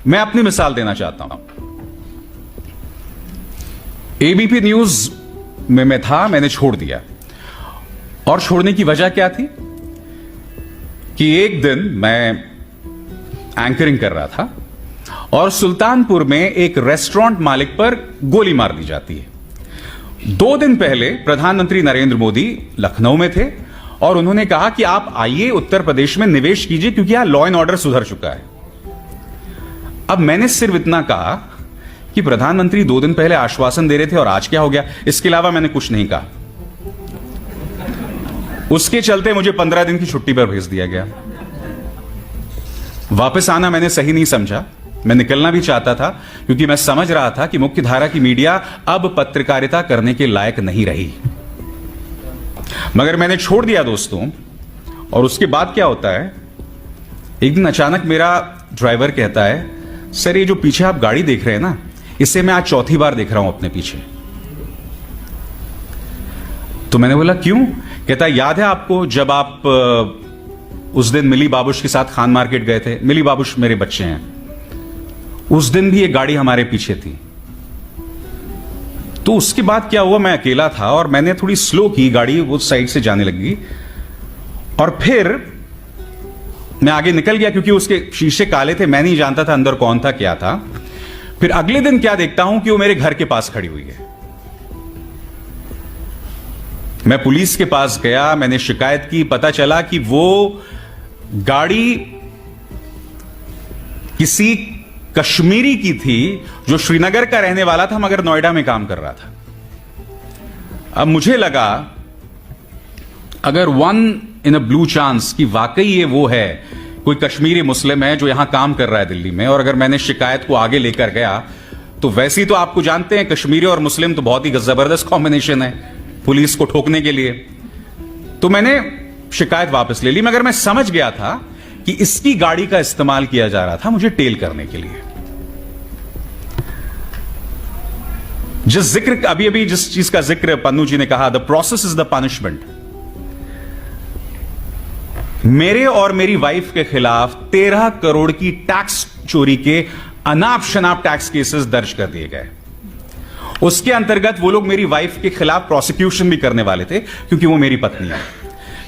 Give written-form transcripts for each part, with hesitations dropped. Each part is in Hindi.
मैं अपनी मिसाल देना चाहता हूं। एबीपी न्यूज में मैं था, मैंने छोड़ दिया। और छोड़ने की वजह क्या थी कि एक दिन मैं एंकरिंग कर रहा था और सुल्तानपुर में एक रेस्टोरेंट मालिक पर गोली मार दी जाती है। 2 दिन पहले प्रधानमंत्री नरेंद्र मोदी लखनऊ में थे और उन्होंने कहा कि आप आइए उत्तर प्रदेश में निवेश कीजिए क्योंकि यहां लॉ एंड ऑर्डर सुधर चुका है। अब मैंने सिर्फ इतना कहा कि प्रधानमंत्री 2 दिन पहले आश्वासन दे रहे थे और आज क्या हो गया, इसके अलावा मैंने कुछ नहीं कहा। उसके चलते मुझे 15 दिन की छुट्टी पर भेज दिया गया। वापस आना मैंने सही नहीं समझा, मैं निकलना भी चाहता था क्योंकि मैं समझ रहा था कि मुख्य धारा की मीडिया अब पत्रकारिता करने के लायक नहीं रही। मगर मैंने छोड़ दिया दोस्तों। और उसके बाद क्या होता है, एक दिन अचानक मेरा ड्राइवर कहता है, सर ये जो पीछे आप गाड़ी देख रहे हैं ना, इसे मैं आज चौथी बार देख रहा हूं अपने पीछे। तो मैंने बोला क्यों? कहता है याद है आपको जब आप उस दिन मिली बाबूश के साथ खान मार्केट गए थे? मिली बाबूश मेरे बच्चे हैं। उस दिन भी एक गाड़ी हमारे पीछे थी। तो उसके बाद क्या हुआ, मैं अकेला था और मैंने थोड़ी स्लो की गाड़ी, उस साइड से जाने लगी और फिर मैं आगे निकल गया क्योंकि उसके शीशे काले थे, मैं नहीं जानता था अंदर कौन था क्या था। फिर अगले दिन क्या देखता हूं कि वो मेरे घर के पास खड़ी हुई है। मैं पुलिस के पास गया, मैंने शिकायत की, पता चला कि वो गाड़ी किसी कश्मीरी की थी जो श्रीनगर का रहने वाला था मगर नोएडा में काम कर रहा था। अब मुझे लगा अगर 1 in a blue chance कि वाकई ये वो है, कोई कश्मीरी मुस्लिम है जो यहां काम कर रहा है दिल्ली में, और अगर मैंने शिकायत को आगे लेकर गया तो वैसे ही तो आपको जानते हैं कश्मीरी और मुस्लिम तो बहुत ही जबरदस्त कॉम्बिनेशन है पुलिस को ठोकने के लिए। तो मैंने शिकायत वापस ले ली, मगर मैं समझ गया था कि इसकी गाड़ी का इस्तेमाल किया जा रहा था मुझे टेल करने के लिए। जिस चीज का जिक्र पन्नू जी ने कहा, the process is the punishment. मेरे और मेरी वाइफ के खिलाफ 13 करोड़ की टैक्स चोरी के अनाप शनाप टैक्स केसेस दर्ज कर दिए गए। उसके अंतर्गत वो लोग मेरी वाइफ के खिलाफ प्रोसिक्यूशन भी करने वाले थे क्योंकि वो मेरी पत्नी है।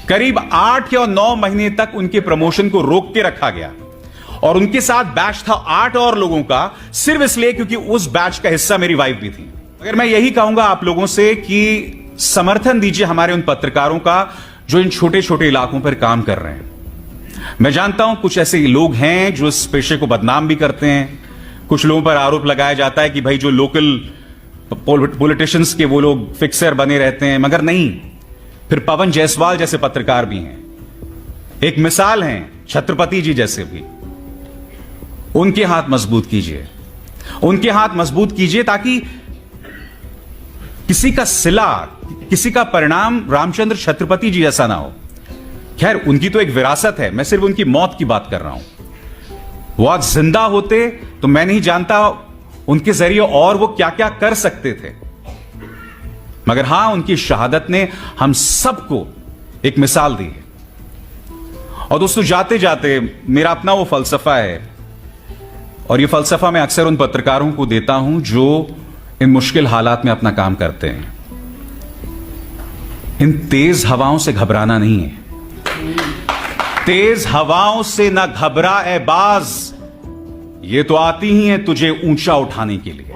करीब 8 या 9 महीने तक उनके प्रमोशन को रोक के रखा गया और उनके साथ बैच था 8 और लोगों का, सिर्फ इसलिए क्योंकि उस बैच का हिस्सा मेरी वाइफ भी थी। अगर मैं यही कहूंगा आप लोगों से कि समर्थन दीजिए हमारे उन पत्रकारों का जो इन छोटे छोटे इलाकों पर काम कर रहे हैं। मैं जानता हूं कुछ ऐसे लोग हैं जो इस पेशे को बदनाम भी करते हैं। कुछ लोगों पर आरोप लगाया जाता है कि भाई जो लोकल पॉलिटिशियंस के वो लोग फिक्सर बने रहते हैं, मगर नहीं। फिर पवन जायसवाल जैसे पत्रकार भी हैं, एक मिसाल हैं छत्रपति जी जैसे भी। उनके हाथ मजबूत कीजिए, उनके हाथ मजबूत कीजिए ताकि किसी का सिला, किसी का परिणाम रामचंद्र छत्रपति जी जैसा ना हो। खैर उनकी तो एक विरासत है, मैं सिर्फ उनकी मौत की बात कर रहा हूं। वो आज जिंदा होते तो मैं नहीं जानता उनके जरिए और वो क्या क्या कर सकते थे, मगर हां उनकी शहादत ने हम सबको एक मिसाल दी है। और दोस्तों जाते जाते मेरा अपना वो फलसफा है और ये फलसफा मैं अक्सर उन पत्रकारों को देता हूं जो इन मुश्किल हालात में अपना काम करते हैं। इन तेज हवाओं से घबराना नहीं है। तेज हवाओं से ना घबरा ए बाज, ये तो आती ही है तुझे ऊंचा उठाने के लिए।